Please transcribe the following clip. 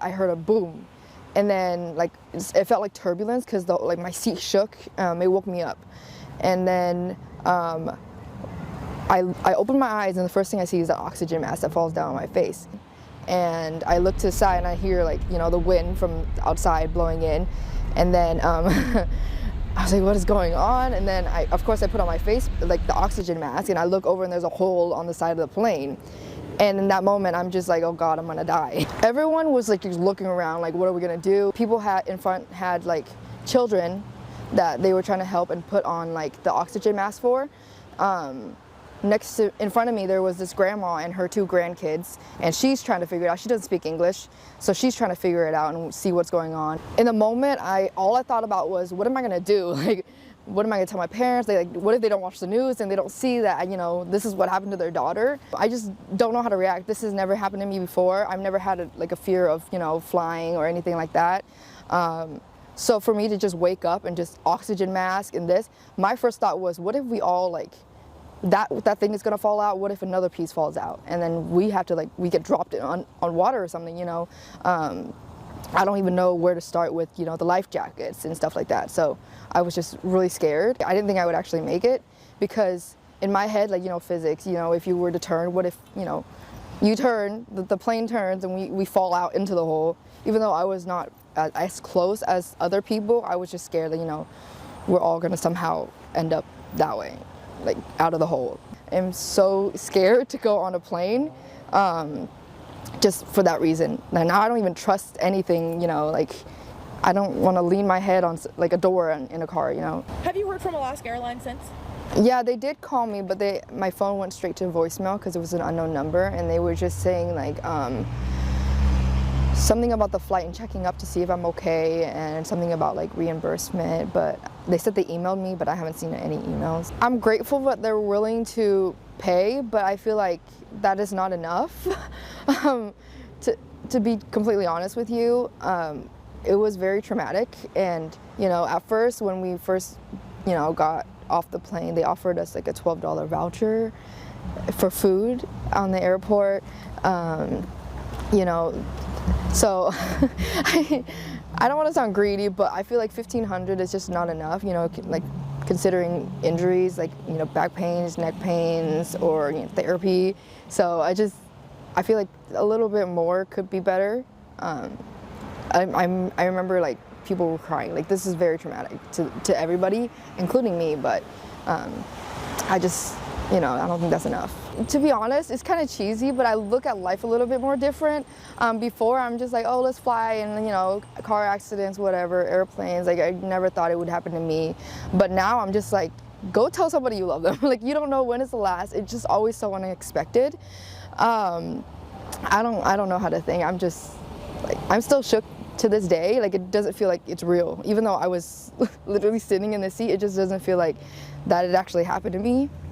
I heard a boom. And then like it felt like turbulence because like my seat shook. It woke me up. And then I opened my eyes, and the first thing I see is the oxygen mask that falls down on my face. And I look to the side and I hear, like, you know, the wind from outside blowing in. And then I was like, what is going on? And then of course I put on my face, like the oxygen mask, and I look over and there's a hole on the side of the plane. And in that moment, I'm just like, oh God, I'm gonna die. Everyone was like just looking around, like, what are we gonna do? People in front had like children that they were trying to help and put on like the oxygen mask for. In front of me, there was this grandma and her 2 grandkids, and she's trying to figure it out. She doesn't speak English, so she's trying to figure it out and see what's going on. In the moment, all I thought about was, what am I gonna do? Like, what am I gonna tell my parents? What if they don't watch the news and they don't see that, you know, this is what happened to their daughter? I just don't know how to react. This has never happened to me before. I've never had a fear of, you know, flying or anything like that. So for me to just wake up and just oxygen mask and this, my first thought was, what if we all like, that thing is gonna fall out? What if another piece falls out? And then we have to we get dropped on water or something, you know? I don't even know where to start with, you know, the life jackets and stuff like that. So I was just really scared. I didn't think I would actually make it, because in my head, like, you know, physics, you know, if you were to turn, what if, you know, you turn, the plane turns and we fall out into the hole. Even though I was not as close as other people, I was just scared that, you know, we're all gonna somehow end up that way, like out of the hole. I'm so scared to go on a plane. Just for that reason. Now I don't even trust anything, you know, like I don't want to lean my head on like a door in a car, you know. Have you heard from Alaska Airlines since? Yeah, they did call me, but my phone went straight to voicemail because it was an unknown number, and they were just saying like something about the flight and checking up to see if I'm okay, and something about like reimbursement, but they said they emailed me, but I haven't seen any emails. I'm grateful that they're willing to pay, but I feel like that is not enough. To be completely honest with you, it was very traumatic. And, you know, at first, when we first, you know, got off the plane, they offered us like a $12 voucher for food on the airport. You know, so I don't want to sound greedy, but I feel like $1,500 is just not enough, you know, like considering injuries, like, you know, back pains, neck pains, or, you know, therapy. So I feel like a little bit more could be better. I remember like people were crying. Like, this is very traumatic to everybody, including me, but I just, you know, I don't think that's enough. To be honest, it's kind of cheesy, but I look at life a little bit more different. Before, I'm just like, oh, let's fly, and, you know, car accidents, whatever, airplanes, like I never thought it would happen to me. But now I'm just like, go tell somebody you love them. Like, you don't know when it's the last. It's just always so unexpected. I don't know how to think. I'm just like, I'm still shook to this day. Like, it doesn't feel like it's real. Even though I was literally sitting in the seat, it just doesn't feel like that it actually happened to me.